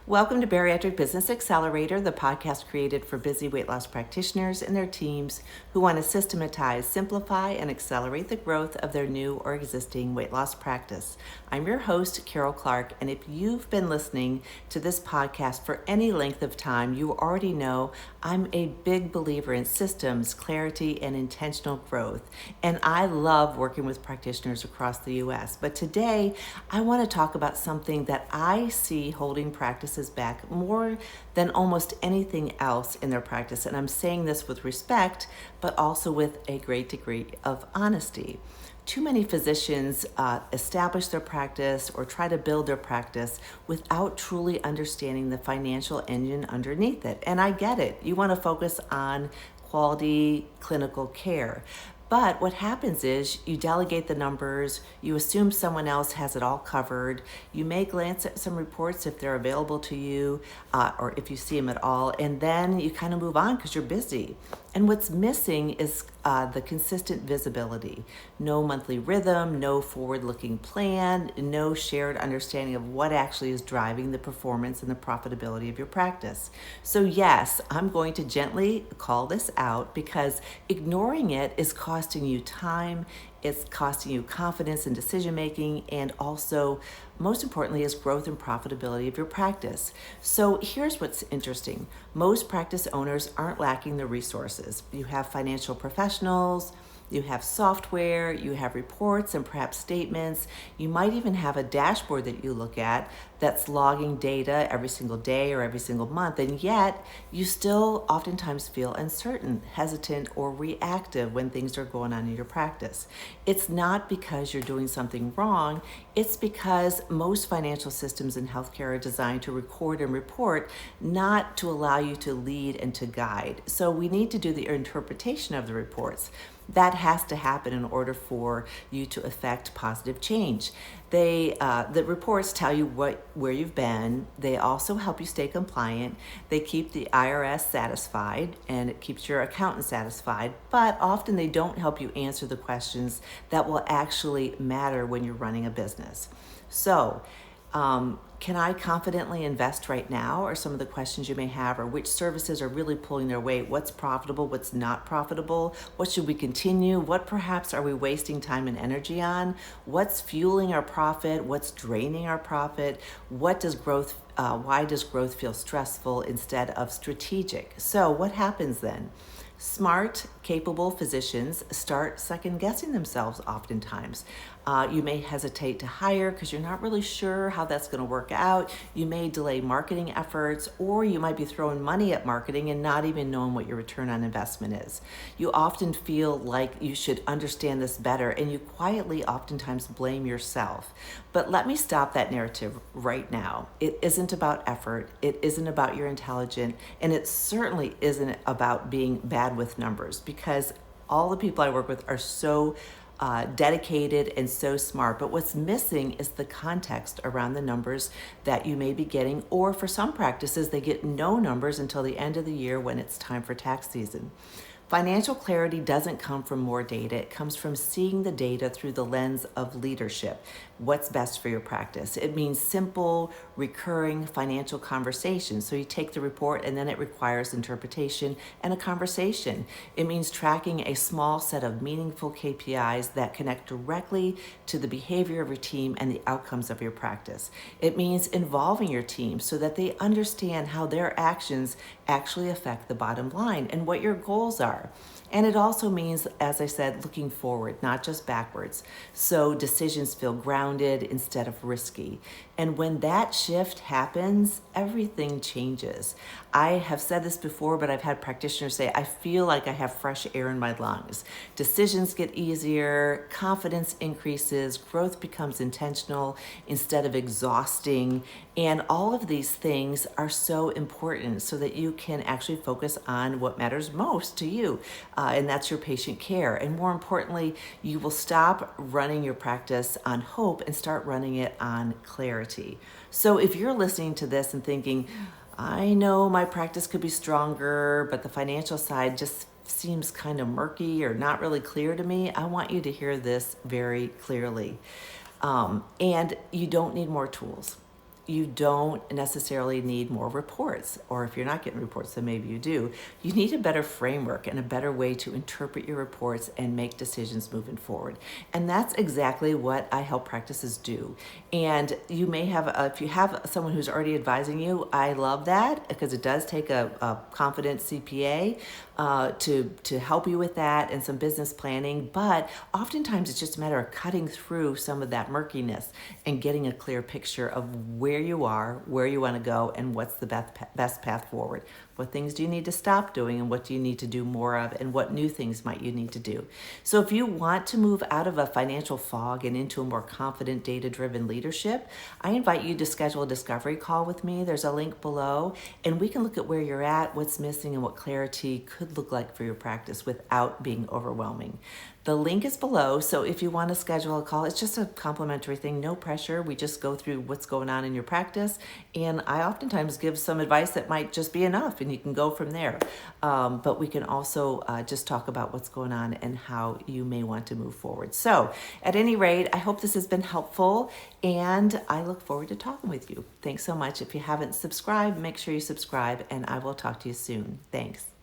Welcome to Bariatric Business Accelerator, the podcast created for busy weight loss practitioners and their teams who want to systematize, simplify, and accelerate the growth of their new or existing weight loss practice. I'm your host, Karol Clark, and if you've been listening to this podcast for any length of time, you already know I'm a big believer in systems, clarity, and intentional growth. And I love working with practitioners across the U.S. But today, I want to talk about something that I see holding practices back more than almost anything else in their practice. And I'm saying this with respect, but also with a great degree of honesty. Too many physicians establish their practice or try to build their practice without truly understanding the financial engine underneath it. And I get it. You want to focus on quality clinical care. But what happens is you delegate the numbers, you assume someone else has it all covered, you may glance at some reports if they're available to you or if you see them at all, and then you kind of move on because you're busy. And what's missing is the consistent visibility. No monthly rhythm, no forward-looking plan, no shared understanding of what actually is driving the performance and the profitability of your practice. So yes, I'm going to gently call this out because ignoring it is costing you time, it's costing you confidence in decision making, and also, most importantly, is growth and profitability of your practice. So here's what's interesting. Most practice owners aren't lacking the resources. You have financial professionals, you have software, you have reports and perhaps statements. You might even have a dashboard that you look at that's logging data every single day or every single month, and yet you still oftentimes feel uncertain, hesitant, or reactive when things are going on in your practice. It's not because you're doing something wrong, it's because most financial systems in healthcare are designed to record and report, not to allow you to lead and to guide. So we need to do the interpretation of the reports. That has to happen in order for you to affect positive change. The reports tell you where you've been. They also help you stay compliant. They keep the IRS satisfied and it keeps your accountant satisfied, but often they don't help you answer the questions that will actually matter when you're running a business. So, can I confidently invest right now? Are some of the questions you may have, or which services are really pulling their weight? What's profitable? What's not profitable? What should we continue? What perhaps are we wasting time and energy on? What's fueling our profit? What's draining our profit? Why does growth feel stressful instead of strategic? So what happens then? Smart, capable physicians start second guessing themselves oftentimes. You may hesitate to hire because you're not really sure how that's going to work out. You may delay marketing efforts, or you might be throwing money at marketing and not even knowing what your return on investment is. You often feel like you should understand this better, and you quietly oftentimes blame yourself. But let me stop that narrative right now. It isn't about effort. It isn't about your intelligence, and it certainly isn't about being bad with numbers, because all the people I work with are so dedicated and so smart. But what's missing is the context around the numbers that you may be getting, or for some practices, they get no numbers until the end of the year when it's time for tax season. Financial clarity doesn't come from more data. It comes from seeing the data through the lens of leadership. What's best for your practice? It means simple, recurring financial conversations. So you take the report and then it requires interpretation and a conversation. It means tracking a small set of meaningful KPIs that connect directly to the behavior of your team and the outcomes of your practice. It means involving your team so that they understand how their actions actually affect the bottom line and what your goals are. And it also means, as I said, looking forward, not just backwards. So decisions feel grounded instead of risky. And when that shift happens, everything changes. I have said this before, but I've had practitioners say, I feel like I have fresh air in my lungs. Decisions get easier, confidence increases, growth becomes intentional instead of exhausting. And all of these things are so important so that you can actually focus on what matters most to you, and that's your patient care. And more importantly, you will stop running your practice on hope and start running it on clarity. So if you're listening to this and thinking, I know my practice could be stronger, but the financial side just seems kind of murky or not really clear to me, I want you to hear this very clearly. And you don't need more tools. you don't necessarily need more reports, or if you're not getting reports, then maybe you do. You need a better framework and a better way to interpret your reports and make decisions moving forward. And that's exactly what I help practices do. And you may have, if you have someone who's already advising you, I love that, because it does take a confident CPA to help you with that and some business planning. But oftentimes it's just a matter of cutting through some of that murkiness and getting a clear picture of where you are, where you want to go, and what's the best path forward. What things do you need to stop doing, and what do you need to do more of, and what new things might you need to do? So if you want to move out of a financial fog and into a more confident, data-driven leadership, I invite you to schedule a discovery call with me. There's a link below, and we can look at where you're at, what's missing, and what clarity could look like for your practice without being overwhelming. The link is below, so if you want to schedule a call, it's just a complimentary thing, no pressure. We just go through what's going on in your practice, and I oftentimes give some advice that might just be enough, and you can go from there. But we can also just talk about what's going on and how you may want to move forward. So at any rate, I hope this has been helpful, and I look forward to talking with you. Thanks so much. If you haven't subscribed, make sure you subscribe, and I will talk to you soon. Thanks.